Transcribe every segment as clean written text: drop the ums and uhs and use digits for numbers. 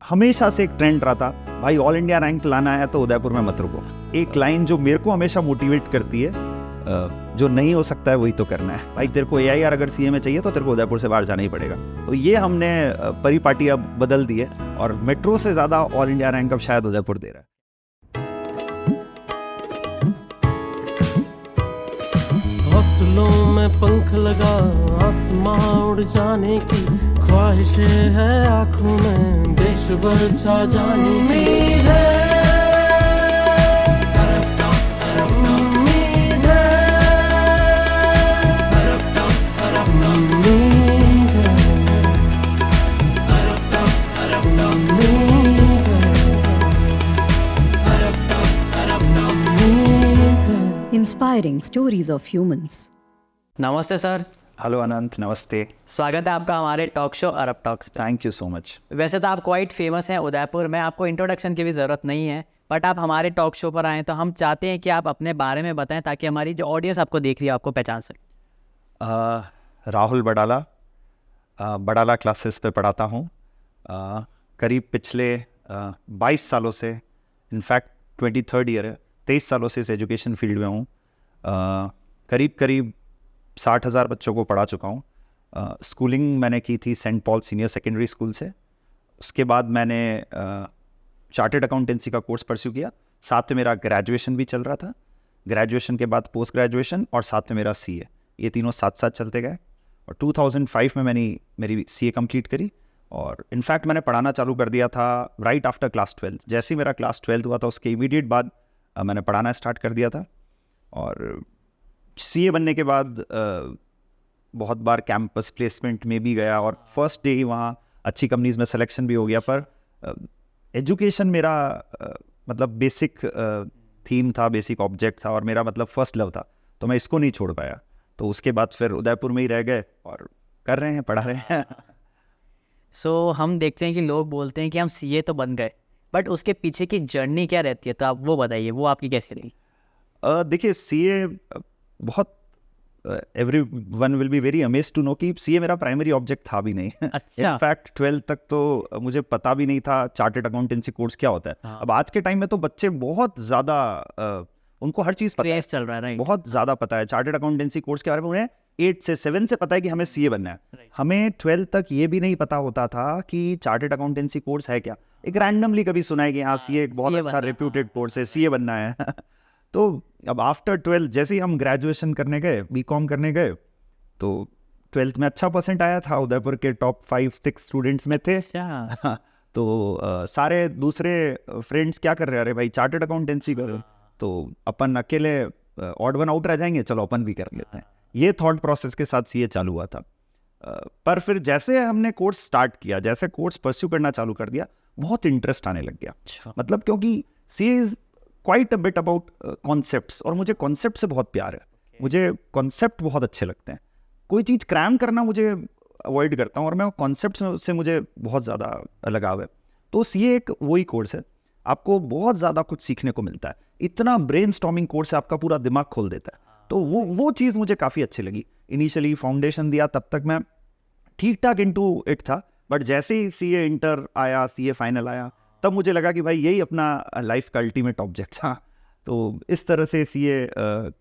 हमेशा से एक ट्रेंड रहा था, भाई ऑल इंडिया रैंक लाना है तो उदयपुर में मत रुको। एक लाइन जो मेरे को हमेशा मोटिवेट करती है, जो नहीं हो सकता है वही तो करना है। भाई तेरे को AIR अगर CA में चाहिए तो तेरे को उदयपुर से बाहर जाना ही पड़ेगा। तो ये हमने परिपाटी अब बदल दी है और मेट्रो से ज़्यादा ऑल इंडिया रैंक अब शायद उदयपुर दे रहा है। हौसलों में पंख लगा आसमां उड़ जाने की ख्वाहिश है, आंखों में देश भर छा जाने की उम्मीद है, उम्मीद है, उम्मीद है। Inspiring stories of humans. नमस्ते सर। हेलो अनंत, नमस्ते। स्वागत है आपका हमारे टॉक शो अरब टॉक्स पे। Thank you so much. वैसे तो आप क्वाइट फेमस हैं उदयपुर में, आपको इंट्रोडक्शन की भी ज़रूरत नहीं है, बट आप हमारे टॉक शो पर आएँ तो हम चाहते हैं कि आप अपने बारे में बताएं ताकि हमारी जो ऑडियंस आपको देख रही है आपको पहचान सके। राहुल बडाला, बडाला क्लासेस पे पढ़ाता हूँ। करीब पिछले 22 सालों से, इनफैक्ट 23rd ईयर है, 23 सालों से इस एजुकेशन फील्ड में हूँ। करीब 60,000 बच्चों को पढ़ा चुका हूँ। स्कूलिंग मैंने की थी Saint Paul senior secondary school से। उसके बाद मैंने चार्टर्ड अकाउंटेंसी का कोर्स परस्यू किया, साथ में मेरा ग्रेजुएशन भी चल रहा था। ग्रेजुएशन के बाद पोस्ट ग्रेजुएशन और साथ में मेरा CA, ये तीनों साथ साथ चलते गए। और 2005 में मैंने मेरी CA कंप्लीट करी और इनफैक्ट मैंने पढ़ाना चालू कर दिया था राइट आफ्टर क्लास 12। जैसे ही मेरा क्लास 12 हुआ था उसके इमीडिएट बाद मैंने पढ़ाना स्टार्ट कर दिया था। और CA बनने के बाद बहुत बार कैंपस प्लेसमेंट में भी गया और फर्स्ट डे ही वहाँ अच्छी कंपनीज में सिलेक्शन भी हो गया। पर एजुकेशन मेरा मतलब बेसिक थीम था, बेसिक ऑब्जेक्ट था और मेरा मतलब फर्स्ट लव था, तो मैं इसको नहीं छोड़ पाया। तो उसके बाद फिर उदयपुर में ही रह गए और कर रहे हैं, पढ़ा रहे हैं। सो हम देखते हैं कि लोग बोलते हैं कि हम CA तो बन गए, बट उसके पीछे की जर्नी क्या रहती है, तो आप वो बताइए, वो आपकी कैसी रही? देखिए CA बहुत everyone will be very amazed to know कि CA मेरा प्राइमरी ऑब्जेक्ट था भी नहीं। अच्छा। इनफैक्ट 12th तक तो मुझे पता भी नहीं था चार्टर्ड अकाउंटेंसी कोर्स क्या होता है। हाँ। अब आज के टाइम में तो बच्चे बहुत ज़्यादा उनको हर चीज़ पता है, क्रेज चल रहा है, राइट? बहुत ज़्यादा पता है चार्टर्ड अकाउंटेंसी कोर्स के बारे में। उन्हें 8 से 7 से पता है कि हमें CA बनना है। Right. हमें 12th तक ये भी नहीं पता होता था कि चार्टर्ड अकाउंटेंसी कोर्स है क्या। एक रैंडमली कभी सुना है कि हाँ CA एक बहुत CA अच्छा बनना है, रेप्यूटेड कोर्स है, CA बनना है। तो अब आफ्टर 12 जैसे ही हम ग्रेजुएशन करने गए, BCom करने गए, तो 12th में अच्छा परसेंट आया था, उदयपुर के टॉप 5-6 स्टूडेंट्स में थे। अच्छा। तो सारे दूसरे फ्रेंड्स क्या कर रहे हैं, अरे भाई चार्टर्ड अकाउंटेंसी करो, तो अपन अकेले ऑड वन आउट रह जाएंगे, चलो अपन भी कर लेते हैं। ये थॉट प्रोसेस के साथ CA चालू हुआ था। पर फिर जैसे हमने कोर्स स्टार्ट किया, जैसे कोर्स परस्यू करना चालू कर दिया, बहुत इंटरेस्ट आने लग गया। अच्छा। मतलब क्योंकि CA is quite a bit about concepts और मुझे कॉन्सेप्ट से बहुत प्यार है। मुझे कॉन्सेप्ट बहुत अच्छे लगते हैं। कोई चीज़ क्रैम करना मुझे अवॉइड करता हूँ और मैं कॉन्सेप्ट से मुझे बहुत ज़्यादा लगाव है। तो CA एक वही कोर्स है, आपको बहुत ज़्यादा कुछ सीखने को मिलता है। इतना ब्रेनस्टॉर्मिंग कोर्स है, आपका पूरा दिमाग खोल देता है। तो वो चीज़ मुझे काफ़ी अच्छी लगी। इनिशियली फाउंडेशन दिया तब तक मैं ठीक ठाक इनटू इट था, बट जैसे ही CA इंटर आया, CA फाइनल आया, तब मुझे लगा कि भाई यही अपना लाइफ का अल्टीमेट ऑब्जेक्ट था। तो इस तरह से CA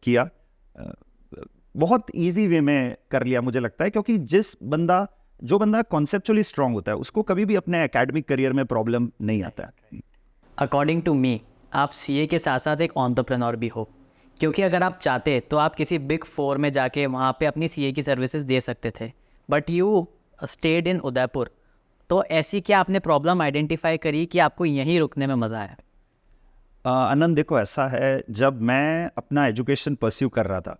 किया, बहुत इजी वे में कर लिया मुझे लगता है, क्योंकि जो बंदा कॉन्सेप्चुअली स्ट्रांग होता है उसको कभी भी अपने एकेडमिक करियर में प्रॉब्लम नहीं आता है। अकॉर्डिंग टू मी, आप CA के साथ साथ एक एंटरप्रेन्योर भी हो, क्योंकि अगर आप चाहते तो आप किसी बिग 4 में जाके वहाँ पे अपनी CA की सर्विसेज दे सकते थे, but you stayed in Udaipur. तो ऐसी क्या आपने प्रॉब्लम आइडेंटिफाई करी कि आपको यहीं रुकने में मज़ा आया? आनंद, देखो ऐसा है, जब मैं अपना एजुकेशन परस्यू कर रहा था,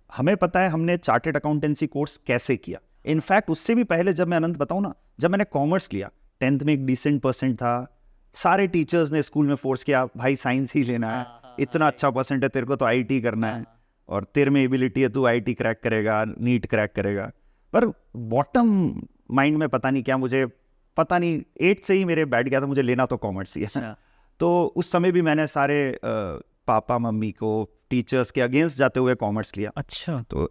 हमें पता है हमने चार्टर्ड अकाउंटेंसी कोर्स कैसे किया। इनफैक्ट उससे भी पहले जब मैं अनंत बताऊँ ना, जब मैंने कॉमर्स लिया, 10th में एक डिसेंट परसेंट था, सारे टीचर्स ने स्कूल में फोर्स किया, भाई साइंस ही लेना है, इतना अच्छा परसेंट है तेरे को तो IT करना है और तेरे में एबिलिटी है, तू IT क्रैक करेगा, नीट क्रैक करेगा। पर बॉटम माइंड में पता नहीं क्या, मुझे पता नहीं 8 से ही मेरे बैठ गया था, मुझे लेना तो कॉमर्स ही है। तो उस समय भी मैंने सारे पापा मम्मी को, टीचर्स के अगेंस्ट जाते हुए कॉमर्स लिया। अच्छा। तो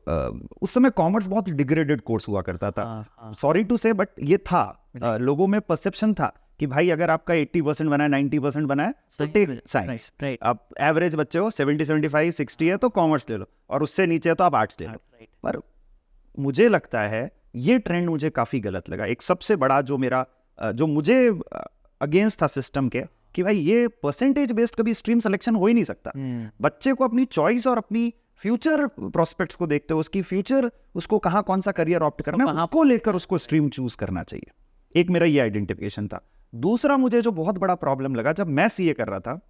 उस समय कॉमर्स बहुत डिग्रेडेड कोर्स हुआ करता था, सॉरी टू से, बट ये था। लोगों में परसेप्शन था कि भाई अगर आपका 80% बना है, 90% बना है तो Science टेक में, साइंस। right, right. आप एवरेज बच्चे हो 70-75 60 है तो कॉमर्स ले लो, और उससे नीचे है तो आप आर्ट्स ले लो। Right. पर मुझे लगता है ये ट्रेंड मुझे काफ़ी गलत लगा। एक सबसे बड़ा जो मेरा जो मुझे अगेंस्ट था सिस्टम के, कि भाई ये परसेंटेज बेस्ड कभी स्ट्रीम सिलेक्शन हो ही नहीं सकता। बच्चे को अपनी चॉइस और अपनी फ्यूचर प्रोस्पेक्ट्स को देखते हो, उसकी फ्यूचर, उसको कहाँ कौन सा करियर ऑप्ट करना है, उसको लेकर उसको स्ट्रीम चूज करना चाहिए। एक मेरा ये आइडेंटिफिकेशन था। दूसरा मुझे जो बहुत बड़ा प्रॉब्लम लगा जब मैं सीए कर रहा था,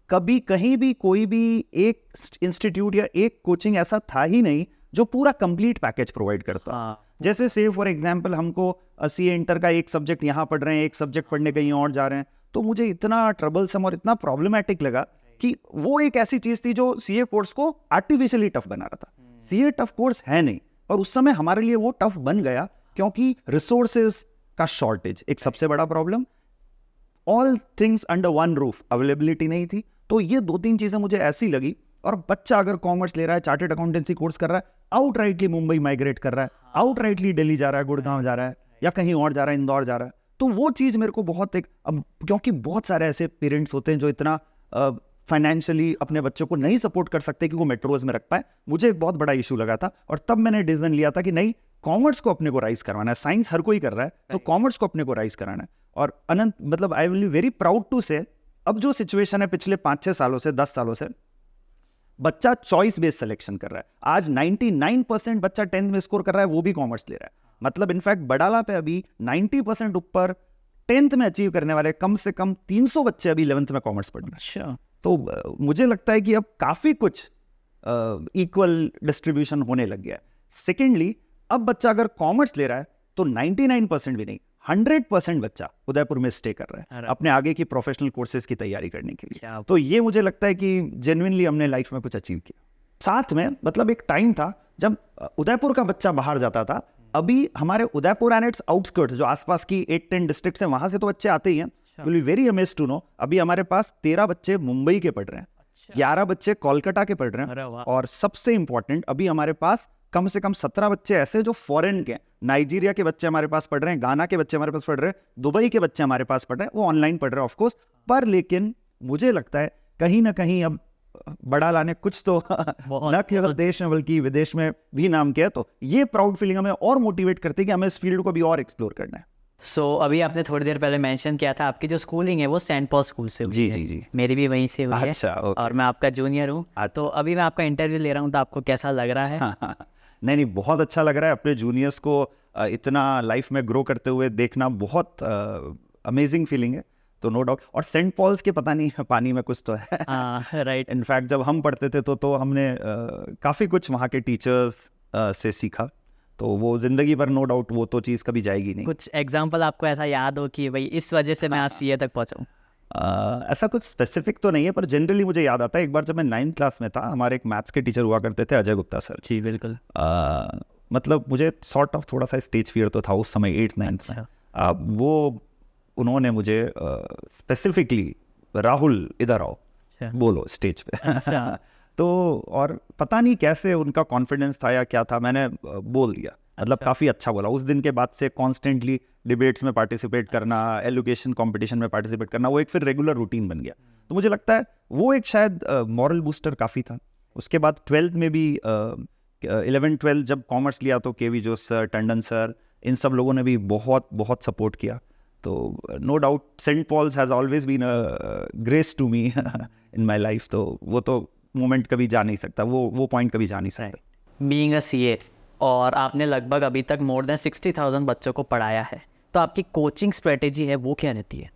कभी कहीं भी कोई भी एक इंस्टीट्यूट या एक कोचिंग ऐसा था ही नहीं जो पूरा कंप्लीट पैकेज प्रोवाइड करता। जैसे से फॉर एग्जांपल हमको सीए इंटर का एक सब्जेक्ट यहाँ पढ़ रहे हैं, एक सब्जेक्ट पढ़ने कहीं और जा रहे हैं, तो मुझे इतना ट्रबलसम और इतना प्रॉब्लमैटिक लगा कि वो एक ऐसी चीज थी जो सीए कोर्स को आर्टिफिशियली टफ बना रहा था। सीए टफ कोर्स है नहीं, और उस समय हमारे लिए वो टफ बन गया क्योंकि रिसोर्सेज का शॉर्टेज एक सबसे बड़ा problem, all things under one roof availability नहीं थी। तो ये 2-3 चीजें मुझे ऐसी लगी। और बच्चा अगर कॉमर्स ले रहा है, चार्टेड अकाउंटेंसी कोर्स कर रहा है, आउटराइटली मुंबई माइग्रेट कर रहा है, आउटराइटली दिल्ली जा रहा है, गुड़गांव जा रहा है, या कहीं और जा रहा है, इंदौर जा रहा है, तो वो चीज़ मेरे को बहुत अब क्योंकि बहुत सारे ऐसे पेरेंट्स होते हैं जो इतना फाइनेंशियली अपने बच्चों को नहीं सपोर्ट कर सकते कि वो मेट्रोज में रख पाए। मुझे एक बहुत बड़ा इशू लगा था, और तब मैंने डिसीजन लिया था कि नहीं, कॉमर्स को अपने को राइज करवाना है। साइंस हर कोई कर रहा है, तो कॉमर्स को अपने को राइज कराना है। और अनंत मतलब I will be very proud to say, अब जो सिचुएशन है पिछले 5-6 सालों से, 10 सालों से, बच्चा चॉइस बेस्ड सिलेक्शन कर रहा है। आज 99% बच्चा 10th में स्कोर कर रहा है, वो भी कॉमर्स ले रहा है। मतलब इनफैक्ट बडाला पे अभी 90% ऊपर 10th में अचीव करने वाले कम से कम 300 बच्चे अभी 11th में कॉमर्स पढ़ रहे हैं। अच्छा, तो मुझे लगता है कि अब काफी कुछ इक्वल डिस्ट्रीब्यूशन होने लग गया है। सेकेंडली, अब बच्चा अगर कॉमर्स ले रहा है तो 99% भी नहीं, 100% बच्चा उदयपुर में स्टे कर रहा है अपने आगे की प्रोफेशनल कोर्सेज की तैयारी करने के लिए। तो ये मुझे लगता है कि जेन्युइनली हमने लाइफ में कुछ अचीव किया। साथ में मतलब एक टाइम था जब उदयपुर का बच्चा बाहर जाता था। अभी हमारे उदयपुर एंड इट्स आउटस्कर्ट्स, जो आसपास की 8-10 डिस्ट्रिक्ट है, वहां से तो बच्चे आते ही हैं। Will be very amazed to know, अभी हमारे पास 13 बच्चे मुंबई के पढ़ रहे हैं, 11 बच्चे कोलकाता के पढ़ रहे हैं, और सबसे इंपॉर्टेंट अभी हमारे पास कम से कम 17 बच्चे ऐसे जो फॉरेन के, नाइजीरिया के बच्चे हमारे पास पढ़ रहे हैं, गाना के बच्चे हमारे पास पढ़ रहे हैं, दुबई के बच्चे हमारे पास पढ़ रहे हैं। वो ऑनलाइन पढ़ रहे हैं ऑफकोर्स, पर लेकिन मुझे लगता है कहीं ना कहीं अब बडाला ने कुछ तो न केवल देश में बल्कि विदेश में भी नाम किया। तो ये प्राउड फीलिंग हमें और मोटिवेट करती है कि हमें इस फील्ड को भी और एक्सप्लोर करना है। अभी आपने थोड़ी देर पहले मेंशन किया था आपकी जो स्कूलिंग है वो सेंट पॉल स्कूल से हुई है। जी। मेरी भी वहीं से हुई है। अच्छा, और मैं आपका जूनियर हूँ। तो अभी मैं आपका इंटरव्यू ले रहा हूँ, तो आपको कैसा लग रहा है? नहीं, बहुत अच्छा लग रहा है। अपने जूनियर्स को इतना लाइफ में ग्रो करते हुए देखना बहुत अमेजिंग फीलिंग है। तो नो डाउट। और सेंट पॉल्स के पता नहीं पानी में कुछ तो है। राइट। इनफैक्ट जब हम पढ़ते थे तो हमने काफ़ी कुछ वहाँ के टीचर्स से सीखा। तो वो जिंदगी भर नो डाउट वो तो चीज़ कभी जाएगी नहीं। कुछ एग्जाम्पल आपको ऐसा याद हो कि भाई इस वजह से मैं आज सीए तक पहुँचा हूँ? ऐसा कुछ स्पेसिफिक तो नहीं है, पर जनरली मुझे याद आता है एक बार जब मैं 9th क्लास में था, हमारे एक मैथ्स के टीचर हुआ करते थे, अजय गुप्ता सर। जी बिल्कुल। मतलब मुझे सॉर्ट ऑफ थोड़ा सा स्टेज फियर तो था उस समय 8th-9th में। वो उन्होंने मुझे स्पेसिफिकली राहुल इधर आओ बोलो स्टेज पे। तो और पता नहीं कैसे उनका कॉन्फिडेंस था या क्या था, मैंने बोल दिया। मतलब काफ़ी अच्छा बोला। उस दिन के बाद से कॉन्स्टेंटली डिबेट्स में पार्टिसिपेट करना, एजुकेशन कंपटीशन में पार्टिसिपेट करना, वो एक फिर रेगुलर रूटीन बन गया। तो मुझे लगता है वो एक शायद मॉरल बूस्टर काफ़ी था। उसके बाद 12th में भी 11th-12th जब कॉमर्स लिया तो केवी जोश सर, टंडन सर, इन सब लोगों ने भी बहुत बहुत सपोर्ट किया। तो no doubt Saint Paul's has always been a grace to me in my life. तो वो तो मोमेंट कभी जा नहीं सकता, वो पॉइंट कभी जा नहीं सकता। बीइंग अ सीए, और आपने लगभग अभी तक मोर देन 60,000 बच्चों को पढ़ाया है, तो आपकी कोचिंग स्ट्रेटेजी है वो क्या रहती है?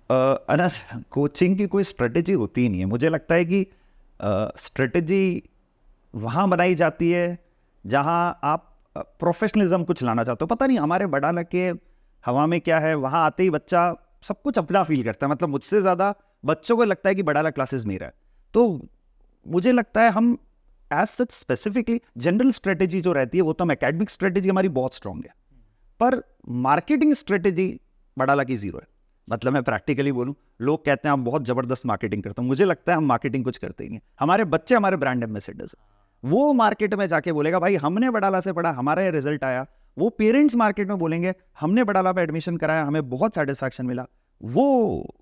अनंत, कोचिंग की कोई स्ट्रेटेजी होती ही नहीं है। मुझे लगता है कि स्ट्रेटेजी वहाँ बनाई जाती है जहाँ आप प्रोफेशनलिज्म कुछ लाना चाहते हो। पता नहीं हमारे बडाला के हवा में क्या है, वहाँ आते ही बच्चा सब कुछ अपना फील करता है। मतलब मुझसे ज़्यादा बच्चों को लगता है कि बडाला क्लासेस मेरा है। तो मुझे लगता है हम as such specifically general strategy जो रहती है वो तो हम एकेडमिक स्ट्रेटेजी हमारी बहुत स्ट्रॉन्ग है, पर मार्केटिंग स्ट्रेटेजी बडाला की जीरो है। मतलब मैं प्रैक्टिकली बोलूँ, लोग कहते हैं हम बहुत ज़बरदस्त मार्केटिंग करते हैं, मुझे लगता है हम मार्केटिंग कुछ करते ही नहीं। हमारे बच्चे हमारे ब्रांड एम्बेसडर्स, वो मार्केट में जाके बोलेगा भाई हमने बडाला से पढ़ा, हमारा ये रिजल्ट आया, वो पेरेंट्स मार्केट में बोलेंगे हमने बड़ाला पे एडमिशन कराया, हमें बहुत सेटिस्फैक्शन मिला, वो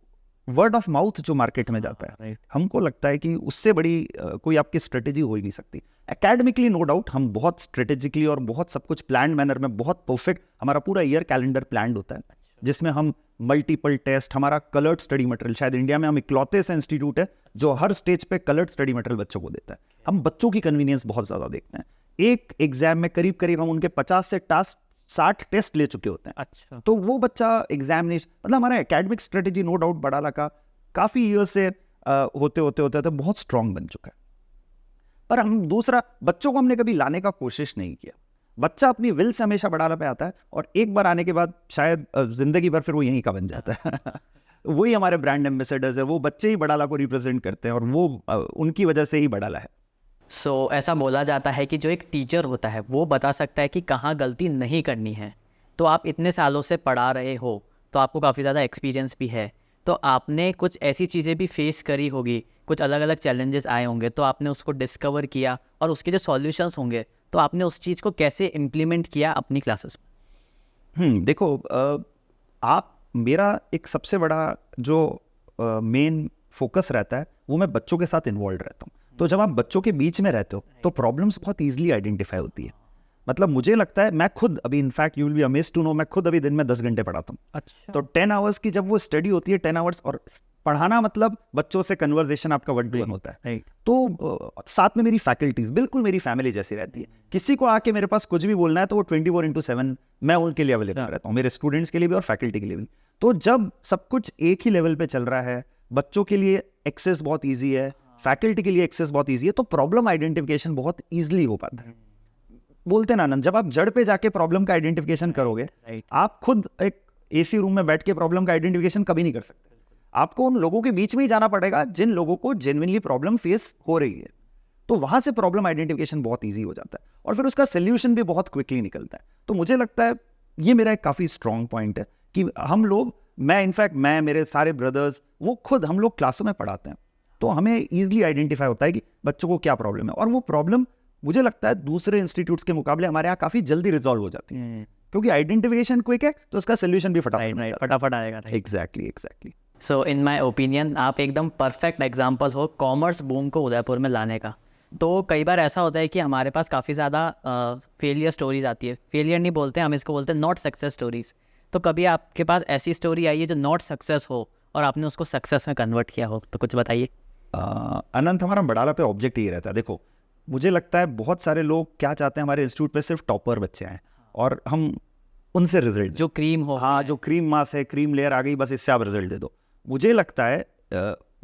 वर्ड ऑफ माउथ जो मार्केट में जाता है, हमको लगता है कि उससे बड़ी कोई आपकी स्ट्रेटेजी हो ही नहीं सकती। एकेडमिकली नो डाउट हम बहुत स्ट्रेटेजिकली और बहुत सब कुछ प्लान मैनर में बहुत परफेक्ट, हमारा पूरा ईयर कैलेंडर प्लान होता है जिसमें हम मल्टीपल टेस्ट, हमारा कलर्ड स्टडी मटेरियल, शायद इंडिया में हम इकलौते से इंस्टीट्यूट है जो हर स्टेज पे कलर्ड स्टडी मटेरियल बच्चों को देता है। हम बच्चों की कन्वीनियंस बहुत ज़्यादा देखते हैं। एक एग्जाम में करीब करीब हम उनके 50 से 60 टेस्ट ले चुके होते हैं। अच्छा, तो वो बच्चा एग्जामिनेशन, मतलब हमारा academic strategy no doubt Badala का काफ़ी ईयर से होते होते बहुत स्ट्रांग बन चुका है। पर हम दूसरा, बच्चों को हमने कभी लाने का कोशिश नहीं किया। बच्चा अपनी विल से हमेशा बड़ाला पे आता है और एक बार आने के बाद शायद जिंदगी भर फिर वो यहीं का बन जाता है। वही हमारे ब्रांड एम्बेसडर्स है, वो बच्चे ही बड़ाला को रिप्रेजेंट करते हैं और वो उनकी वजह से ही बड़ाला है। सो ऐसा बोला जाता है कि जो एक टीचर होता है वो बता सकता है कि कहाँ गलती नहीं करनी है। तो आप इतने सालों से पढ़ा रहे हो तो आपको काफ़ी ज़्यादा एक्सपीरियंस भी है, तो आपने कुछ ऐसी चीज़ें भी फेस करी होगी, कुछ अलग अलग चैलेंजेस आए होंगे, तो आपने उसको डिस्कवर किया और उसके जो सॉल्यूशंस होंगे तो आपने उस चीज़ को कैसे इम्प्लीमेंट किया अपनी क्लासेस में? देखो, आप, मेरा एक सबसे बड़ा जो मेन फोकस रहता है वो मैं बच्चों के साथ इन्वॉल्व रहता हूँ। तो जब आप बच्चों के बीच में रहते हो तो प्रॉब्लम्स बहुत ईजिली आइडेंटिफाई होती है। मतलब मुझे लगता है, मैं खुद अभी, in fact you will be amazed to know, मैं खुद अभी दिन में 10 घंटे पढ़ाता हूँ। अच्छा, तो 10 आवर्स की जब वो स्टडी होती है, 10 आवर्स, और पढ़ाना मतलब बच्चों से कन्वर्सेशन आपका 1 to 1 होता है। राइट, तो साथ में मेरी फैकल्टीज बिल्कुल मेरी फैमिली जैसी रहती है। किसी को आके मेरे पास कुछ भी बोलना है तो वो 24/7 मैं उनके लिए अवेलेबल रहता हूँ, मेरे स्टूडेंट्स के लिए भी और फैकल्टी के लिए भी। तो जब सब कुछ एक ही लेवल पे चल रहा है, बच्चों के लिए एक्सेस बहुत ईजी है, फैकल्टी के लिए एक्सेस बहुत ईजी है, तो प्रॉब्लम आइडेंटिफिकेशन बहुत ईजिली हो पाता है। बोलते ना आनंद, जब आप जड़ पे जाके प्रॉब्लम का आइडेंटिफिकेशन करोगे, राइट, आप खुद एक एसी रूम में बैठ के प्रॉब्लम का आइडेंटिफिकेशन कभी नहीं कर सकते। आपको उन लोगों के बीच में ही जाना पड़ेगा जिन लोगों को जेन्युइनली प्रॉब्लम फेस हो रही है। तो वहां से प्रॉब्लम आइडेंटिफिकेशन बहुत ईजी हो जाता है और फिर उसका सोल्यूशन भी बहुत क्विकली निकलता है। तो मुझे लगता है ये मेरा एक काफ़ी स्ट्रॉन्ग पॉइंट है कि हम लोग, मैं इनफैक्ट, मैं, मेरे सारे ब्रदर्स, वो खुद हम लोग क्लासों में पढ़ाते हैं तो हमें ईजिली आइडेंटिफाई होता है कि बच्चों को क्या प्रॉब्लम है, और वो प्रॉब्लम मुझे लगता है दूसरे इंस्टीट्यूट्स के मुकाबले हमारे यहाँ काफ़ी जल्दी रिजॉल्व हो जाती है, क्योंकि आइडेंटिफिकेशन क्विक है तो उसका सोल्यूशन भी राइट, फटाफट आएगा। Exactly. So in my opinion आप एकदम परफेक्ट एग्जांपल हो कॉमर्स बूम को उदयपुर में लाने का। तो कई बार ऐसा होता है कि हमारे पास काफ़ी ज़्यादा फेलियर स्टोरीज आती है, फेलियर नहीं बोलते, हम इसको बोलते हैं नॉट सक्सेस स्टोरीज। तो कभी आपके पास ऐसी स्टोरी आई है जो नॉट सक्सेस हो और आपने उसको सक्सेस में कन्वर्ट किया हो, तो कुछ बताइए। अनंत, हमारा बड़ाला पे ऑब्जेक्ट ये रहता है। देखो, मुझे लगता है बहुत सारे लोग क्या चाहते हैं, हमारे इंस्टीट्यूट पे सिर्फ टॉपर बच्चे आए और हम उनसे रिजल्ट, जो क्रीम हो, हाँ, जो क्रीम मास है, क्रीम लेयर आ गई, बस इससे आप रिजल्ट दे दो। मुझे लगता है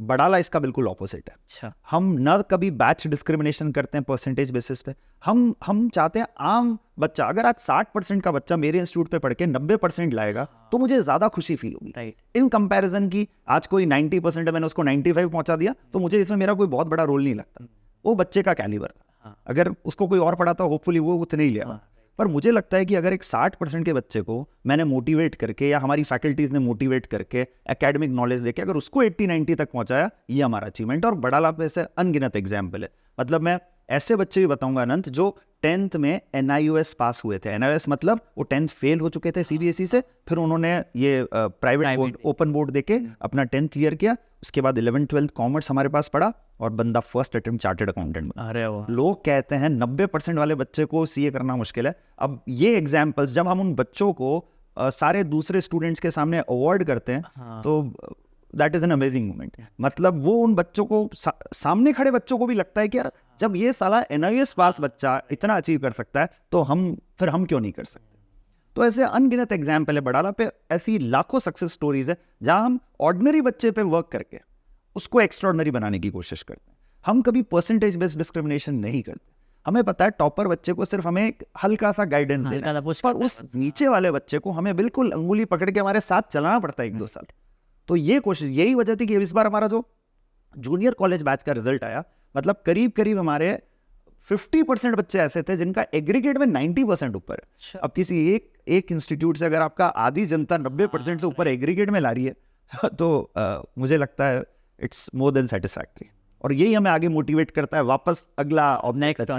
बड़ाला इसका बिल्कुल ऑपोजिट है। अच्छा, हम न कभी बैच डिस्क्रिमिनेशन करते हैं परसेंटेज बेसिस पे। हम चाहते हैं आम बच्चा, अगर आज 60% का बच्चा मेरे इंस्टीट्यूट पे पढ़ के 90% लाएगा तो मुझे ज़्यादा खुशी फील होगी, राइट, इन कंपैरिजन की आज कोई 90% है, मैंने उसको 95 पहुंचा दिया, तो मुझे इसमें मेरा कोई बहुत बड़ा रोल नहीं लगता। वो बच्चे का कैलिबर था, अगर उसको कोई और पढ़ाता होपफुली वो उतने ही लिया। पर मुझे लगता है कि अगर एक 60% के बच्चे को मैंने मोटिवेट करके, या हमारी फैकल्टीज ने मोटिवेट करके, एकेडमिक नॉलेज देके अगर उसको 80-90 तक पहुंचाया, ये हमारा अचीवमेंट। और बड़ाला पे से अनगिनत एग्जाम्पल है। मतलब मैं ऐसे बच्चे भी बताऊंगा अनंत जो 10th में NIOS पास हुए थे। NIOS मतलब वो 10th फेल हो चुके थे CBSE से, फिर उन्होंने ये प्राइवेट बोर्ड, ओपन बोर्ड देके अपना 10th क्लियर किया। उसके बाद 11th-12th कॉमर्स हमारे पास पढ़ा और बंदा फर्स्ट अटेम्प्ट चार्टर्ड अकाउंटेंट बना। अरे वाह, लोग कहते हैं 90% वाले बच्चे को CA करना मुश्किल है। अब ये एग्जाम्पल्स जब हम उन बच्चों को सारे दूसरे स्टूडेंट्स के सामने अवार्ड करते हैं, तो that is an amazing moment. मतलब वो उन बच्चों को, सामने खड़े बच्चों को भी लगता है कि यार जब ये साला NIOS पास बच्चा इतना अचीव कर सकता है तो हम क्यों नहीं कर सकते। तो ऐसे अनगिनत एग्जाम्पल है बड़ाला पे, ऐसी लाखों सक्सेस स्टोरीज है जहां हम ऑर्डिनरी बच्चे पे वर्क करके उसको एक्स्ट्राऑर्डिनरी बनाने की कोशिश करते हैं। हम कभी परसेंटेज बेस्ड डिस्क्रिमिनेशन नहीं करते। हमें पता है टॉपर बच्चे को सिर्फ हमें एक हल्का सा गाइडेंस देना है, पर उस नीचे वाले बच्चे को हमें बिल्कुल अंगुली पकड़ के हमारे साथ चलाना पड़ता है 1-2 साल। तो ये कोशिश, यही वजह थी कि इस बार हमारा जो जूनियर कॉलेज बैच का रिजल्ट आया, मतलब करीब करीब हमारे 50% बच्चे ऐसे थे जिनका एग्रीगेट में 90% ऊपर है। अब किसी एक इंस्टीट्यूट से अगर आपका आधी जनता 90% से ऊपर एग्रीगेट में ला रही है तो मुझे लगता है इट्स मोर देन सेटिस्फैक्टरी, और यही हमें आगे मोटिवेट करता है वापस अगला नेक्स्ट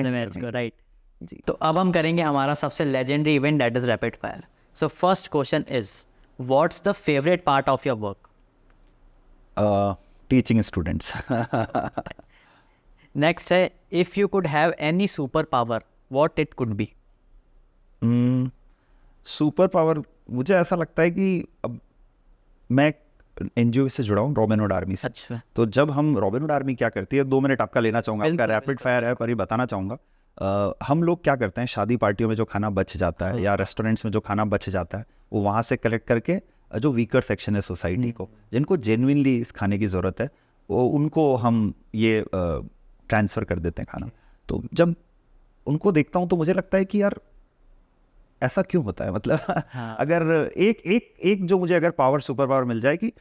राइट। जी। तो अब हम करेंगे हमारा सबसे legendary event, that is rapid fire. So first question is, what's the favourite part of your work? Teaching students. Next है, if you could have any super power, what it could be? Super power, मुझे ऐसा लगता है कि अब मैं NGO से जुड़ा हूँ, रॉबिन हुड आर्मी से. अच्छा. तो जब हम रॉबिन हुड आर्मी क्या करती है, 2 मिनट आपका लेना चाहूँगा, आपका बिल्कुल, रैपिड फायर है पर ये बताना चाहूँगा. हम लोग क्या करते हैं, शादी पार्टियों में जो खाना बच जाता है या रेस्टोरेंट्स में जो खाना बच जाता है, वो वहाँ से कलेक्ट करके जो वीकर सेक्शन है सोसाइटी को, जिनको जेन्युइनली इस खाने की ज़रूरत है, वो उनको हम ये ट्रांसफ़र कर देते हैं खाना. तो जब उनको देखता हूँ तो मुझे लगता है कि यार ऐसा क्यों होता है, मतलब हाँ. अगर एक जो मुझे अगर पावर, सुपर पावर मिल जाए कि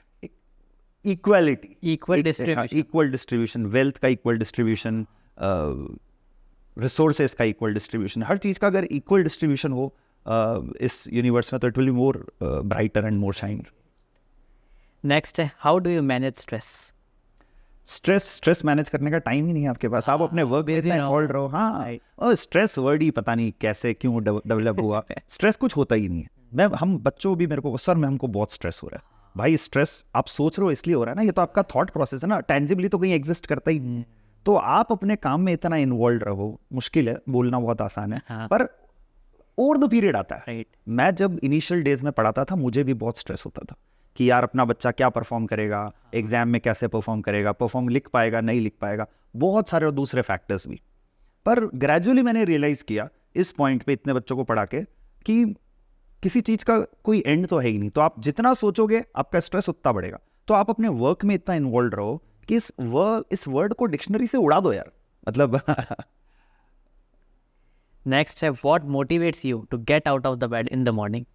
equality, equal distribution. Equal distribution, wealth का इक्वल डिस्ट्रीब्यूशन, रिसोर्सेज का इक्वल डिस्ट्रीब्यूशन, हर चीज़ का अगर इक्वल डिस्ट्रीब्यूशन हो इस यूनिवर्स में, तो it will be more brighter and more shine. Next है, how do you manage stress? Stress manage करने का टाइम ही नहीं है आपके पास, आप अपने वर्क में busy इतना रहो. इन्वॉल्व रहो. हाँ, और स्ट्रेस वर्ड ही पता नहीं कैसे क्यों डेवलप हुआ. स्ट्रेस कुछ होता ही नहीं है. हम बच्चों भी मेरे को, सर मैं हमको बहुत स्ट्रेस हो रहा है. भाई स्ट्रेस आप सोच रहे हो इसलिए हो रहा है ना, ये तो आपका थॉट प्रोसेस है ना, टेंजिबली तो कहीं एग्जिस्ट करता ही नहीं. तो आप अपने काम में इतना इन्वॉल्व रहो. मुश्किल है, बोलना बहुत आसान है, हाँ. पर ओवर द पीरियड आता है. राइट. मैं जब इनिशियल डेज में पढ़ाता था, मुझे भी बहुत स्ट्रेस होता था कि यार अपना बच्चा क्या परफॉर्म करेगा, एग्जाम में कैसे परफॉर्म करेगा, परफॉर्म लिख पाएगा नहीं लिख पाएगा, बहुत सारे और दूसरे फैक्टर्स भी. पर ग्रेजुअली मैंने रियलाइज किया इस पॉइंट पे इतने बच्चों को पढ़ा के कि किसी चीज़ का कोई एंड तो है ही नहीं. तो आप जितना सोचोगे आपका स्ट्रेस उतना बढ़ेगा. तो आप अपने वर्क में इतना इन्वॉल्व रहो कि इस वर्ड को डिक्शनरी से उड़ा दो यार, मतलब. नेक्स्ट है, what motivates you to get out of the bed in the morning?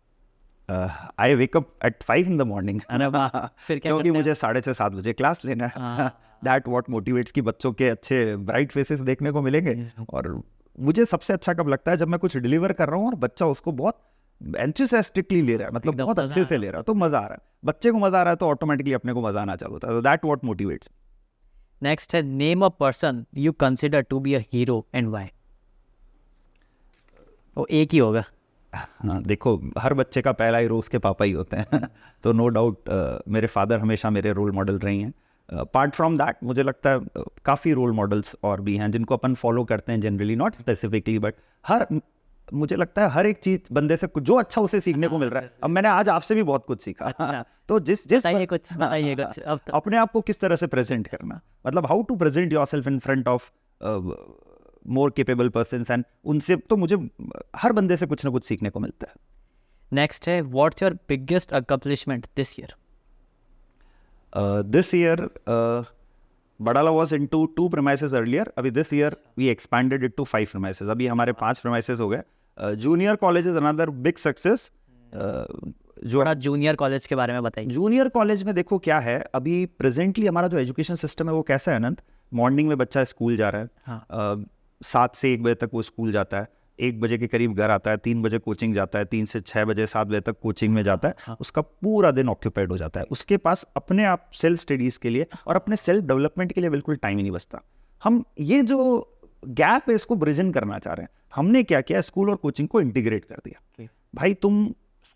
I wake up at 5 in the morning. अरे वाह, फिर क्या क्योंकि करते मुझे 6:30-7 बजे क्लास लेना है. हाँ. दैट व्हाट मोटिवेट्स की बच्चों के अच्छे ब्राइट फेसेस देखने को मिलेंगे. और मुझे सबसे अच्छा कब लगता है, जब मैं कुछ डिलीवर कर रहा हूँ और बच्चा उसको बहुत एंथुसियास्टिकली ले रहा है, मतलब एकदम बहुत मजा अच्छे आ से ले रहा है, तो मजा आ रहा है. बच्चे को मजा आ रहा है तो ऑटोमेटिकली अपने को मजा आना चालू होता है. तो दैट व्हाट मोटिवेट्स. नेक्स्ट है, name a person you consider to be a hero and why? वो एक ही होगा. हाँ, देखो हर बच्चे का पहला हीरो उसके पापा ही होते हैं. तो नो डाउट मेरे फादर हमेशा मेरे रोल मॉडल रहे हैं. अपार्ट फ्रॉम दैट मुझे लगता है काफ़ी रोल मॉडल्स और भी हैं जिनको अपन फॉलो करते हैं जनरली, नॉट स्पेसिफिकली, बट मुझे लगता है हर एक चीज़ बंदे से जो अच्छा उसे सीखने को मिल रहा है. अब मैंने आज आपसे भी बहुत कुछ सीखा. अच्छा. तो जिस बताइए कुछ. अब तो अपने आप को किस तरह से प्रेजेंट करना, मतलब how to present yourself in front of more capable persons, and उनसे तो मुझे हर बंदे से कुछ ना कुछ सीखने को मिलता है. नेक्स्ट है, what's your biggest accomplishment this year? This year, Badala was into 2 premises earlier. अभी this year we expanded it to 5 premises. अभी हमारे 5 premises हो गए. Junior college is another big success. जो थोड़ा जूनियर कॉलेज के बारे में बताइए. जूनियर कॉलेज में देखो क्या है, अभी प्रेजेंटली हमारा जो एजुकेशन सिस्टम है वो कैसा है अनंत. मॉर्निंग में बच्चा स्कूल जा रहा है. हाँ. 7 से 1 बजे तक वो स्कूल जाता है. 1 बजे के करीब घर आता है. 3 बजे कोचिंग जाता है. 3 से 6 बजे 7 बजे तक कोचिंग में जाता है. हाँ. उसका पूरा दिन ऑक्यूपाइड हो जाता है. उसके पास अपने आप सेल्फ स्टडीज़ के लिए और अपने सेल्फ डेवलपमेंट के लिए बिल्कुल टाइम ही नहीं बचता. हम ये जो गैप है इसको ब्रिजन करना चाह रहे हैं. हमने क्या किया, स्कूल और कोचिंग को इंटीग्रेट कर दिया. भाई तुम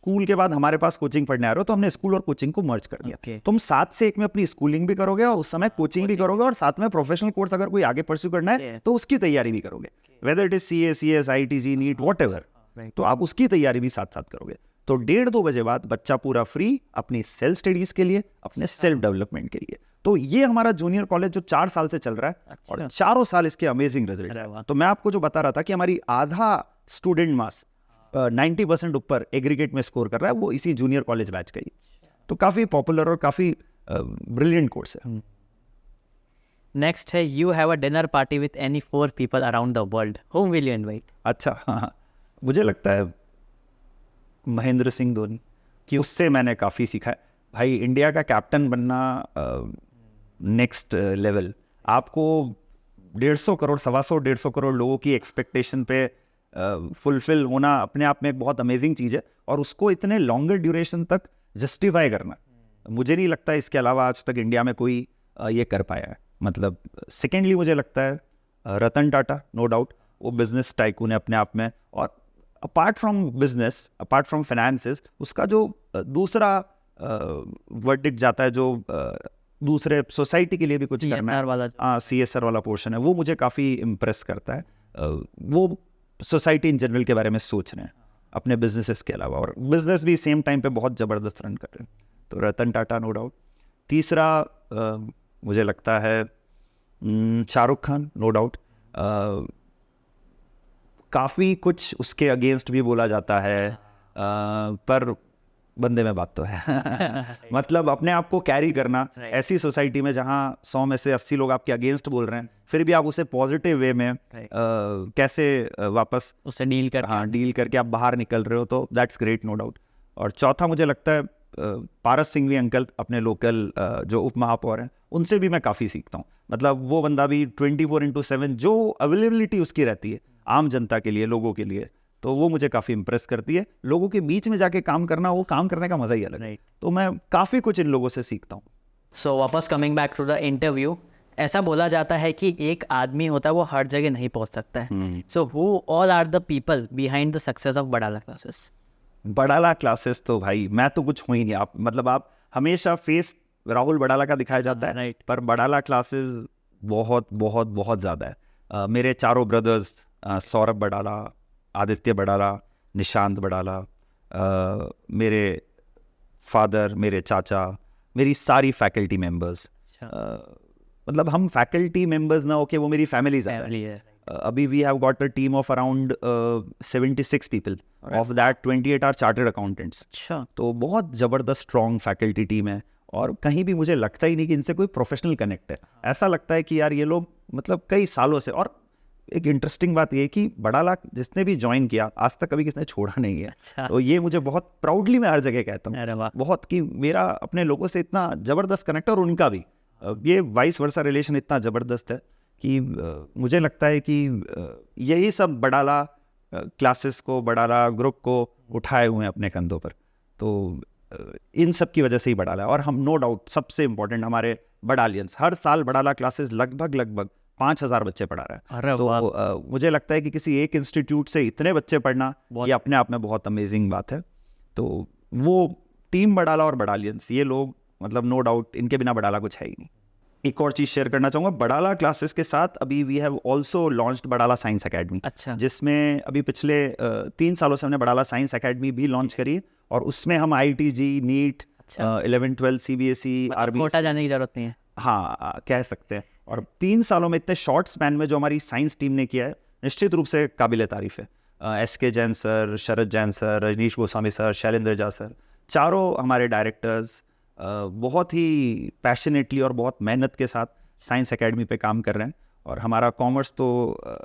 स्कूल के बाद हमारे पास कोचिंग पढ़ने आ रहे हो, तो हमने स्कूल और कोचिंग को मर्ज कर दिया. Okay. तुम 7 से 1 में अपनी स्कूलिंग भी करोगे और उस समय कोचिंग भी करोगे, और साथ में प्रोफेशनल कोर्स अगर कोई आगे परस्यू करना है तो उसकी तैयारी भी करोगे, whether it is CS, IITG, NEET, whatever. तो आप उसकी तैयारी भी साथ साथ करोगे. तो 1:30-2 बजे बाद बच्चा पूरा फ्री अपनी सेल्फ स्टडीज के लिए, अपने सेल्फ डेवलपमेंट के लिए. तो ये हमारा जूनियर कॉलेज जो 4 साल से चल रहा है, और 4 साल इसके अमेजिंग रिजल्ट है. तो मैं आपको जो बता रहा था कि हमारी आधा स्टूडेंट मास 90% ऊपर एग्रीगेट में स्कोर कर रहा है, वो इसी जूनियर कॉलेज बैच का ही. तो काफ़ी पॉपुलर और काफ़ी ब्रिलियंट कोर्स है. नेक्स्ट है, you have a dinner party with any 4 people around the world, whom will you invite? अच्छा, हाँ, मुझे लगता है महेंद्र सिंह धोनी. उससे मैंने काफ़ी सीखा है. भाई इंडिया का कैप्टन बनना नेक्स्ट लेवल. आपको 150 करोड़ 125 करोड़ लोगों की एक्सपेक्टेशन पे फुलफिल होना अपने आप में एक बहुत अमेजिंग चीज़ है, और उसको इतने लॉन्गर ड्यूरेशन तक जस्टिफाई करना, मुझे नहीं लगता इसके अलावा आज तक इंडिया में कोई ये कर पाया है. मतलब सेकेंडली मुझे लगता है रतन टाटा, नो डाउट. वो बिजनेस टाइकून है अपने आप में। और apart from business, apart from finances, उसका जो दूसरा वर्डिक्ट जाता है, जो दूसरे सोसाइटी के लिए भी कुछ करना CSR वाला है, CSR वाला पोर्शन है, वो मुझे काफ़ी इम्प्रेस करता है। वो सोसाइटी इन जनरल के बारे में सोच रहे हैं अपने बिजनेसेस के अलावा, और बिजनेस भी सेम टाइम पे बहुत ज़बरदस्त रन कर रहे हैं। तो रतन टाटा नो डाउट। तीसरा मुझे लगता है शाहरुख खान, नो डाउट। काफ़ी कुछ उसके अगेंस्ट भी बोला जाता है, पर बंदे में बात तो है। मतलब अपने आप को कैरी करना ऐसी सोसाइटी में जहाँ 100 में से 80 लोग आपके अगेंस्ट बोल रहे हैं, फिर भी आप उसे पॉजिटिव वे में कैसे वापस उससे डील कर। हाँ, डील करके आप बाहर निकल रहे हो, तो दैट्स ग्रेट, नो डाउट। और चौथा मुझे लगता है पारस सिंघवी अंकल, अपने लोकल जो उप महापौर हैं, उनसे भी मैं काफ़ी सीखता हूँ। मतलब वो बंदा भी 24/7 जो अवेलेबिलिटी उसकी रहती है आम जनता के लिए, लोगों के लिए, तो वो मुझे काफ़ी इंप्रेस करती है। लोगों के बीच में जाके काम करना, वो काम करने का मज़ा ही अलग है। तो मैं काफ़ी कुछ इन लोगों से सीखता हूँ। सो वापस coming back to the interview, ऐसा बोला जाता है कि एक आदमी होता है वो हर जगह नहीं पहुंच सकता है। So who all are the people behind the success of Badala classes? Badala classes तो भाई मैं तो कुछ हूँ ही नहीं। आप हमेशा फेस राहुल बड़ाला का दिखाया जाता है, पर बड़ाला क्लासेस बहुत बहुत बहुत ज़्यादा है। मेरे चारों ब्रदर्स, सौरभ बड़ाला, आदित्य बड़ाला, निशांत बड़ाला, मेरे फादर, मेरे चाचा, मेरी सारी फैकल्टी मेंबर्स, मतलब हम फैकल्टी मेंबर्स ना होके वो मेरी फैमिली है। अभी we have got a team of around 76 people, of that 28 are chartered accountants. अच्छा, तो बहुत ज़बरदस्त स्ट्रॉन्ग फैकल्टी टीम है, और कहीं भी मुझे लगता ही नहीं कि इनसे कोई प्रोफेशनल कनेक्ट है। ऐसा लगता है कि यार ये लोग मतलब कई सालों से। और एक इंटरेस्टिंग बात ये है कि बड़ाला जिसने भी ज्वाइन किया, आज तक कभी किसने छोड़ा नहीं है। अच्छा। तो ये मुझे बहुत प्राउडली मैं हर जगह कहता अरे हूँ वाह। बहुत, कि मेरा अपने लोगों से इतना ज़बरदस्त कनेक्ट है, और उनका भी ये वाइस वर्सा रिलेशन इतना ज़बरदस्त है कि मुझे लगता है कि यही सब बड़ाला क्लासेस को, बड़ाला ग्रुप को उठाए हुए हैं अपने कंधों पर। तो इन सब की वजह से ही बड़ाला। और हम नो डाउट सबसे इम्पोर्टेंट, हमारे बड़ालियंस हर साल बड़ाला क्लासेस लगभग 5000 बच्चे पढ़ा रहा है। तो मुझे लगता है कि किसी एक इंस्टीट्यूट से इतने बच्चे पढ़ना, ये अपने आप में बहुत अमेजिंग बात है। तो वो टीम बड़ाला और बड़ालियंस, ये लोग मतलब नो डाउट इनके बिना बड़ाला कुछ है ही नहीं। एक और चीज़ शेयर करना चाहूँगा, बड़ाला क्लासेस के साथ अभी we have also launched Badala science academy. अच्छा। जिसमें अभी पिछले 3 सालों से हमने बड़ाला साइंस एकेडमी भी लॉन्च करी, और उसमें हम IITG, NEET, 11-12 CBSE, RB Kota जाने की जरूरत नहीं है। हाँ, कह सकते हैं। और 3 सालों में इतने शॉर्ट स्पैन में जो हमारी साइंस टीम ने किया है, निश्चित रूप से काबिल तारीफ है। SK Jain sir, Sharad Jain sir, Rajneesh Goswami sir, Shailendra Jha sir, चारों हमारे डायरेक्टर्स बहुत ही पैशनेटली और बहुत मेहनत के साथ साइंस एकेडमी पे काम कर रहे हैं। और हमारा कॉमर्स तो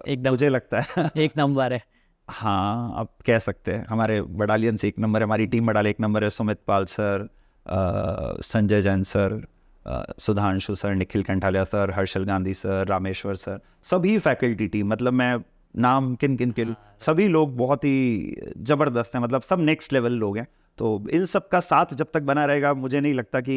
एकदम मुझे लगता है एक नंबर है। हाँ, आप कह सकते हैं हमारे बटालियन से 1 नंबर है, हमारी टीम बटालियन 1 नंबर है। Sumit Pal sir, Sanjay Jain sir, Sudhanshu sir, Nikhil Kanthalia sir, Harshal Gandhi sir, Rameshwar sir, सभी फैकल्टी टीम, मतलब मैं नाम किन के लूँ, सभी लोग बहुत ही ज़बरदस्त हैं। मतलब सब नेक्स्ट लेवल लोग हैं। तो इन सब का साथ जब तक बना रहेगा, मुझे नहीं लगता कि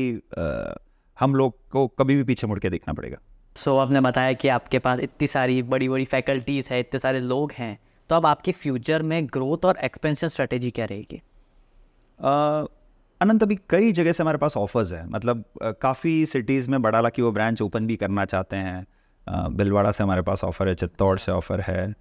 हम लोग को कभी भी पीछे मुड़ के देखना पड़ेगा। सो आपने बताया कि आपके पास इतनी सारी बड़ी बड़ी फैकल्टीज़ है, इतने सारे लोग हैं, तो अब आपके फ्यूचर में ग्रोथ और एक्सपेंशन स्ट्रेटेजी क्या रहेगी? अनंत, अभी कई जगह से हमारे पास ऑफर्स हैं। मतलब काफ़ी सिटीज़ में बड़ाला की वो ब्रांच ओपन भी करना चाहते हैं। बिलवाड़ा से हमारे पास ऑफ़र है, चित्तौड़ से ऑफ़र है,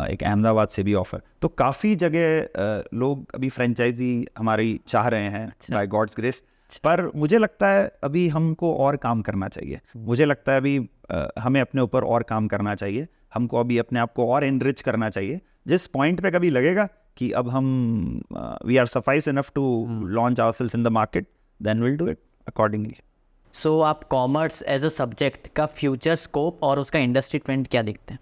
एक अहमदाबाद से भी ऑफ़र। तो काफ़ी जगह लोग अभी फ्रेंचाइजी हमारी चाह रहे हैं, बाय गॉड्स ग्रेस। पर मुझे लगता है अभी हमको और काम करना चाहिए। मुझे लगता है अभी हमें अपने ऊपर और काम करना चाहिए। हमको अभी अपने आप को और एनरिच करना चाहिए। जिस पॉइंट पे कभी लगेगा कि अब हम we are suffice enough to launch ourselves in the market, then will do it accordingly. So आप कॉमर्स एज अ सब्जेक्ट का फ्यूचर स्कोप और उसका इंडस्ट्री ट्रेंड क्या देखते हैं?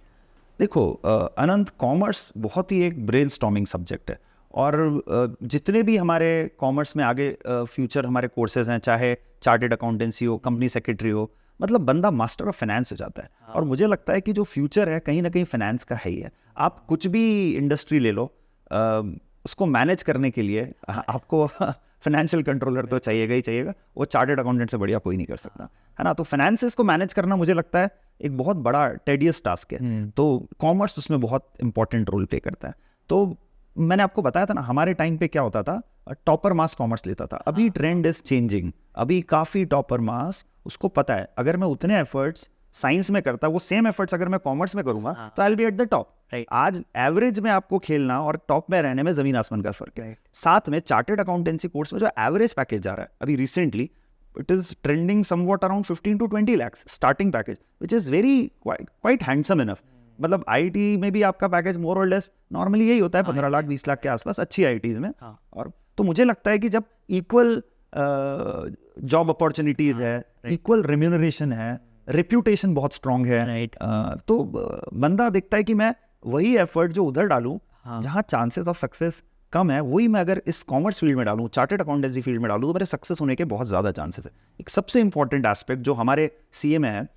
देखो अनंत, कॉमर्स बहुत ही एक ब्रेनस्टॉर्मिंग सब्जेक्ट है। और जितने भी हमारे कॉमर्स में आगे फ्यूचर हमारे कोर्सेज हैं, चाहे चार्टेड अकाउंटेंसी हो, कंपनी सेक्रेटरी हो, मतलब बंदा मास्टर ऑफ फाइनेंस हो जाता है। और मुझे लगता है कि जो फ्यूचर है कहीं ना कहीं फाइनेंस का है ही है। आप कुछ भी इंडस्ट्री ले लो, उसको मैनेज करने के लिए आपको फाइनेंशियल कंट्रोलर तो चाहिएगा ही चाहिएगा, वो चार्टर्ड अकाउंटेंट से बढ़िया कोई नहीं कर सकता, है ना। तो फाइनेंसेस को मैनेज करना मुझे लगता है एक बहुत बड़ा टेडियस टास्क है, तो कॉमर्स उसमें बहुत इंपॉर्टेंट रोल प्ले करता है। तो मैंने आपको बताया था ना, हमारे टाइम पे क्या होता था, टॉपर मास कॉमर्स लेता था। अभी ट्रेंड इज चेंजिंग, अभी काफ़ी टॉपर मास उसको पता है अगर मैं उतने एफर्ट्स साइंस में करता, वो सेम एफर्ट्स अगर मैं कॉमर्स में करूंगा तो आई will B at the top. आज एवरेज में आपको खेलना और टॉप में रहने में जमीन आसमान का फर्क है। साथ में चार्टर्ड अकाउंटेंसी कोर्स में जो एवरेज पैकेज जा रहा है अभी recently, it is trending somewhat around 15 to 20 lakhs starting package, which is very quite handsome enough. मतलब आईटी में भी आपका पैकेज मोर और लेस नॉर्मली यही होता है 15 लाख 20 लाख के आसपास अच्छी आईटीज में। और तो मुझे लगता है कि जब इक्वल जॉब अपॉर्चुनिटीज है, इक्वल रेम्यूनरेशन है, रेप्यूटेशन बहुत स्ट्रांग है, तो बंदा देखता है कि मैं वही एफर्ट जो उधर डालूं जहां चांसेस ऑफ सक्सेस कम है, वही मैं अगर इस कॉमर्स फील्ड में डालूं, चार्टर्ड अकाउंटेंसी फील्ड में डालूं, तो मेरे सक्सेस होने के बहुत ज़्यादा चांसेस है। एक सबसे इंपॉर्टेंट एस्पेक्ट जो हमारे सीए में है,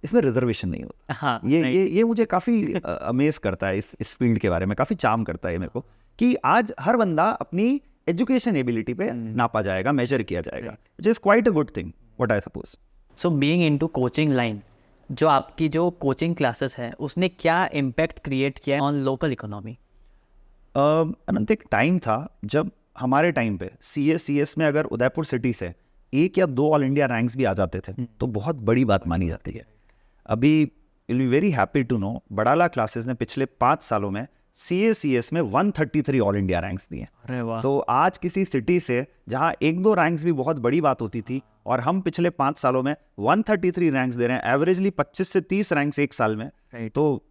इसमें रिजर्वेशन नहीं होता। ये मुझे काफ़ी अमेज करता है, इस फील्ड के बारे में काफ़ी चार्म करता है मेरे को, कि आज हर बंदा अपनी एजुकेशन एबिलिटी पे नापा जाएगा, मेजर किया जाएगा, which is quite a good thing, what I suppose. So being into coaching line, जो आपकी जो कोचिंग क्लासेस है उसने क्या इम्पैक्ट क्रिएट किया ऑन लोकल इकोनॉमी? अनंत, एक टाइम था जब हमारे टाइम पे CS में अगर उदयपुर सिटी से 1 या 2 ऑल इंडिया रैंक्स भी आ जाते थे तो बहुत बड़ी बात मानी जाती है। अभी will be very happy to know, Badala classes ने पिछले 5 सालों में CS में 133 ऑल इंडिया रैंक्स दिए। अरे वाह। तो आज किसी सिटी से जहाँ 1-2 रैंक्स भी बहुत बड़ी बात होती थी, और हम पिछले 5 सालों में 133 रैंक्स दे रहे हैं, एवरेजली 25 से 30 रैंक्स एक साल में, तो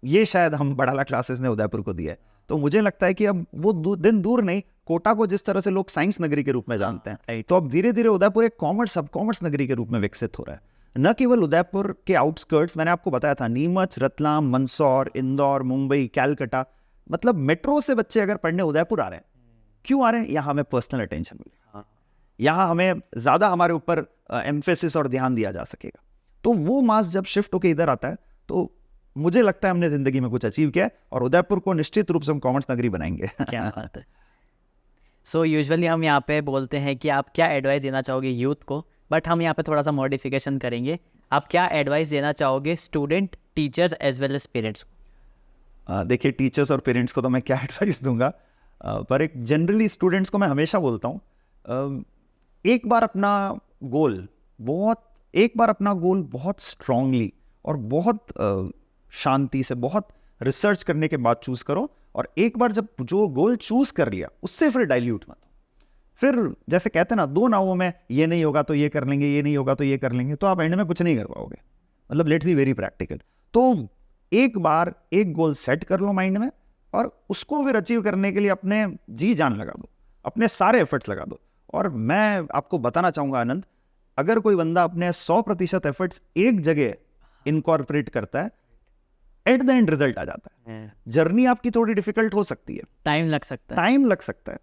ये शायद हम बड़ाला क्लासेस ने उदयपुर को दिया है। तो मुझे लगता है कि अब वो दिन दूर नहीं, कोटा को जिस तरह से लोग साइंस नगरी के रूप में जानते हैं, तो अब धीरे धीरे उदयपुर एक सब कॉमर्स नगरी के रूप में विकसित हो रहा है। न केवल उदयपुर के आउटस्कर्ट्स, मैंने आपको बताया था नीमच, रतलाम, मंदसौर, इंदौर, मुंबई, कैलकाटा, मतलब मेट्रो से बच्चे अगर पढ़ने उदयपुर आ रहे हैं, क्यों आ रहे हैं? यहाँ हमें पर्सनल अटेंशन मिलेगा, यहाँ हमें ज़्यादा हमारे ऊपर एम्फेसिस और ध्यान दिया जा सकेगा। तो वो मास जब शिफ्ट होकर इधर आता है, तो मुझे लगता है हमने ज़िंदगी में कुछ अचीव किया है, और उदयपुर को निश्चित रूप से हम कॉमर्स नगरी बनाएंगे। क्या बात है। सो यूजुअली हम यहाँ पे बोलते हैं कि आप क्या एडवाइस देना चाहोगे यूथ को, बट हम यहाँ पे थोड़ा सा मॉडिफिकेशन करेंगे। आप क्या एडवाइस देना चाहोगे student, teachers as well as parents को? देखिए, टीचर्स और पेरेंट्स को तो मैं क्या एडवाइस दूंगा, पर एक जनरली स्टूडेंट्स को मैं हमेशा बोलता हूँ, एक बार अपना गोल बहुत स्ट्रांगली और बहुत शांति से, बहुत रिसर्च करने के बाद चूज करो, और एक बार जब जो गोल चूज कर लिया उससे फिर डाइल्यूट मत। फिर जैसे कहते हैं ना, 2 नावों में ये नहीं होगा तो ये कर लेंगे, ये नहीं होगा तो ये कर लेंगे, तो आप एंड में कुछ नहीं कर पाओगे। मतलब लेट्स बी वेरी प्रैक्टिकल। तो एक बार एक गोल सेट कर लो माइंड में, और उसको फिर अचीव करने के लिए अपने जी जान लगा दो, अपने सारे एफर्ट्स लगा दो। और मैं आपको बताना चाहूँगा आनंद, अगर कोई बंदा अपने 100% एफर्ट्स एक जगह इनकॉर्पोरेट करता है, एट द एंड रिजल्ट आ जाता है। जर्नी आपकी थोड़ी डिफिकल्ट हो सकती है, टाइम लग सकता है,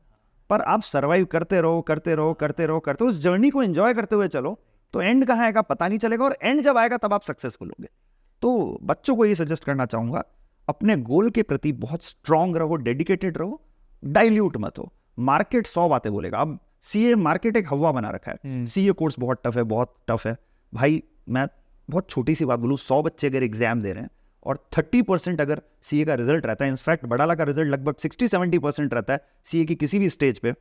पर आप सर्वाइव करते रहो, उस जर्नी को एंजॉय करते हुए चलो, तो एंड कहाँ आएगा पता नहीं चलेगा, और एंड जब आएगा तब आप सक्सेसफुल होंगे। तो बच्चों को ये सजेस्ट करना चाहूँगा, अपने गोल के प्रति बहुत स्ट्रांग रहो, डेडिकेटेड रहो, डाइल्यूट मत हो। मार्केट 100 बातें बोलेगा। अब सीए मार्केट एक हवा बना रखा है, सीए कोर्स बहुत टफ है भाई। मैं बहुत छोटी सी बात बोलूँ, 100 बच्चे अगर एग्जाम दे रहे हैं और 30% अगर सीए का रिजल्ट रहता है, इनफैक्ट बड़ाला का रिजल्ट लगभग 60-70% रहता है सीए की किसी भी स्टेज पे,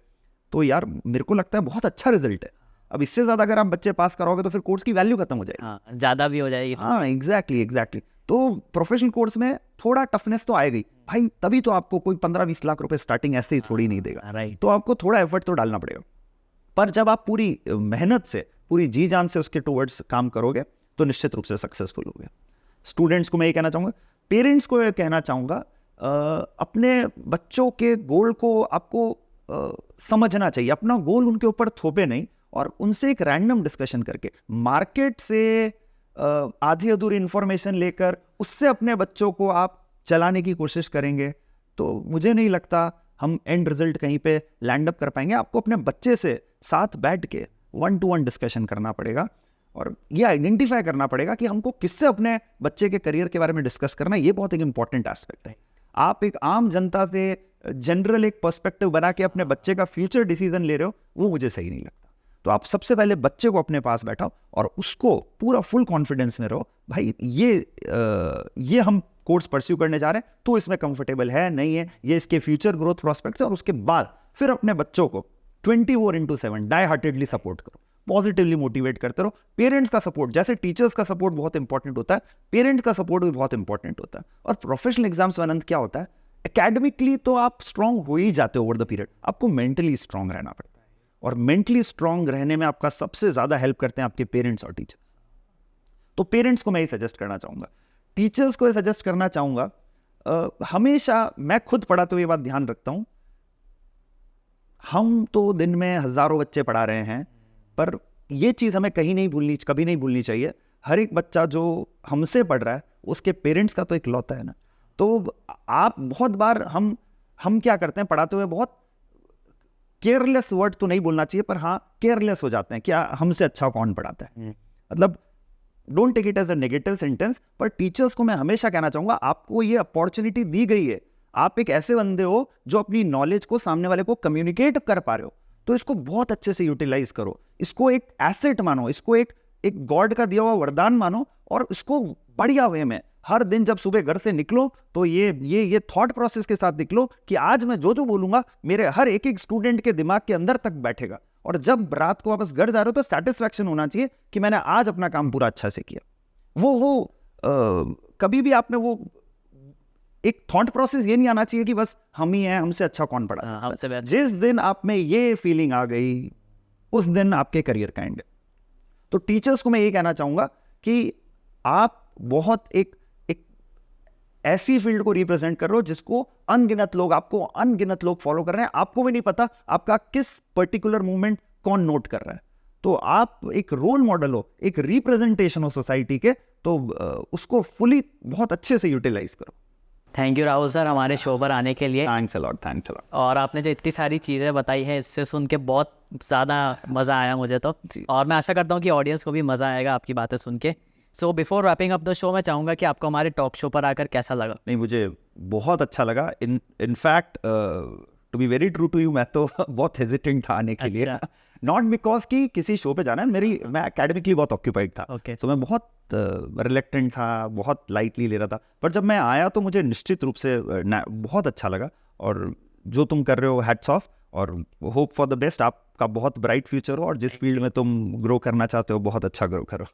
तो यार मेरे को लगता है बहुत अच्छा रिजल्ट है। अब इससे ज़्यादा अगर आप बच्चे पास कराओगे तो फिर कोर्स की वैल्यू खत्म हो जाएगी, ज़्यादा भी हो जाएगी। हाँ, एग्जैक्टली। तो प्रोफेशनल कोर्स में थोड़ा टफनेस तो आएगी भाई, तभी तो आपको कोई 15-20 लाख रुपए स्टार्टिंग ऐसे ही थोड़ी नहीं देगा। तो आपको थोड़ा एफर्ट तो डालना पड़ेगा, पर जब आप पूरी मेहनत से, पूरी जी जान से उसके टुवर्ड्स काम करोगे तो निश्चित रूप से सक्सेसफुल होगे। स्टूडेंट्स को मैं ये कहना चाहूँगा, पेरेंट्स को ये कहना चाहूँगा, अपने बच्चों के गोल को आपको समझना चाहिए। अपना गोल उनके ऊपर थोपे नहीं, और उनसे एक रैंडम डिस्कशन करके, मार्केट से आधी अधूरी इंफॉर्मेशन लेकर उससे अपने बच्चों को आप चलाने की कोशिश करेंगे तो मुझे नहीं लगता हम एंड रिजल्ट कहीं पे लैंड अप कर पाएंगे। आपको अपने बच्चे से साथ बैठ के 1-to-1 डिस्कशन करना पड़ेगा, और ये आइडेंटिफाई करना पड़ेगा कि हमको किससे अपने बच्चे के करियर के बारे में डिस्कस करना है। ये बहुत एक इंपॉर्टेंट एस्पेक्ट है। आप एक आम जनता से जनरल एक पर्सपेक्टिव बना के अपने बच्चे का फ्यूचर डिसीजन ले रहे हो, वो मुझे सही नहीं लगता। तो आप सबसे पहले बच्चे को अपने पास बैठाओ और उसको पूरा फुल कॉन्फिडेंस में रहो, भाई ये हम कोर्स परस्यू करने जा रहे हैं, तो इसमें कंफर्टेबल है नहीं है, ये इसके फ्यूचर ग्रोथ प्रोस्पेक्ट्स है। और उसके बाद फिर अपने बच्चों को 24/7 डाई हार्टेडली सपोर्ट करो, पॉजिटिवली मोटिवेट करते रहो। पेरेंट्स का सपोर्ट, जैसे टीचर्स का सपोर्ट बहुत इंपॉर्टेंट होता है, पेरेंट्स का सपोर्ट भी बहुत इंपॉर्टेंट होता है। और प्रोफेशनल एग्जाम्स में आनंद क्या होता है, एकेडमिकली तो आप स्ट्रांग हो ही जाते हो ओवर द पीरियड, आपको मेंटली स्ट्रांग रहना पड़ता है। और मेंटली स्ट्रांग रहने में आपका सबसे ज्यादा हेल्प करते हैं आपके पेरेंट्स और टीचर्स। तो पेरेंट्स को मैं ये सजेस्ट करना चाहूंगा, टीचर्स को ये सजेस्ट करना चाहूंगा, हमेशा मैं खुद पढ़ाते हुए ये बात ध्यान रखता हूं, हम तो दिन में हजारों बच्चे पढ़ा रहे हैं, पर ये चीज हमें कभी नहीं भूलनी चाहिए, हर एक बच्चा जो हमसे पढ़ रहा है उसके पेरेंट्स का तो एक लौता है ना। तो आप बहुत बार हम क्या करते हैं, पढ़ाते हुए बहुत केयरलेस वर्ड तो नहीं बोलना चाहिए, पर हाँ केयरलेस हो जाते हैं, क्या हमसे अच्छा कौन पढ़ाता है, मतलब don't take it as a negative sentence. पर टीचर्स को मैं हमेशा कहना चाहूंगा, आपको ये अपॉर्चुनिटी दी गई है, आप एक ऐसे बंदे हो जो अपनी नॉलेज को सामने वाले को कम्युनिकेट कर पा रहे हो, तो इसको बहुत अच्छे से यूटिलाइज करो, इसको एक एसेट मानो, इसको एक गॉड का दिया हुआ वरदान मानो, और इसको बढ़िया वे में हर दिन जब सुबह घर से निकलो तो ये थॉट प्रोसेस के साथ निकलो कि आज मैं जो बोलूंगा मेरे हर एक स्टूडेंट के दिमाग के अंदर तक बैठेगा, और जब रात को वापस घर जा रहे हो तो सेटिस्फैक्शन होना चाहिए कि मैंने आज अपना काम पूरा अच्छा से किया। कभी भी आपने वो एक थॉट प्रोसेस ये नहीं आना चाहिए कि बस हम ही हैं, हमसे अच्छा कौन पढ़ा सकता है। हमसे बेहतर। जिस दिन आप में ये फीलिंग आ गई, उस दिन आपके करियर का एंड है। तो टीचर्स को मैं ये कहना चाहूंगा कि आप बहुत एक ऐसी फील्ड को रिप्रेजेंट कर रहे हो जिसको अनगिनत लोग फॉलो कर रहे हैं, आपको भी नहीं पता आपका किस पर्टिकुलर मूवमेंट कौन नोट कर रहा है। तो आप एक रोल मॉडल हो, एक रिप्रेजेंटेशन हो सोसाइटी के, तो उसको फुली बहुत अच्छे से यूटिलाइज करो। थैंक यू राहुल सर हमारे शो पर आने के लिए। Thanks a lot. और आपने जो इतनी सारी चीज़ें बताई है, इससे सुन के बहुत ज़्यादा मज़ा आया मुझे तो, और मैं आशा करता हूँ कि ऑडियंस को भी मज़ा आएगा आपकी बातें सुन के। So before wrapping up the show, मैं चाहूँगा कि आपको हमारे टॉक शो पर आकर कैसा लगा। नहीं, मुझे बहुत अच्छा लगा। In fact to be very true to you, मैं तो बहुत हेजिटेंट था आने के लिए, नॉट बिकॉज कि किसी शो पे जाना है, मैं एकेडमिकली बहुत ऑक्यूपाइड था, तो मैं बहुत रिलेक्टेंट था, बहुत लाइटली ले रहा था। पर जब मैं आया तो मुझे निश्चित रूप से बहुत अच्छा लगा, और जो तुम कर रहे हो हैट्स ऑफ, और होप फॉर द बेस्ट। आपका बहुत ब्राइट फ्यूचर हो, और जिस फील्ड में तुम ग्रो करना चाहते हो बहुत अच्छा ग्रो करो।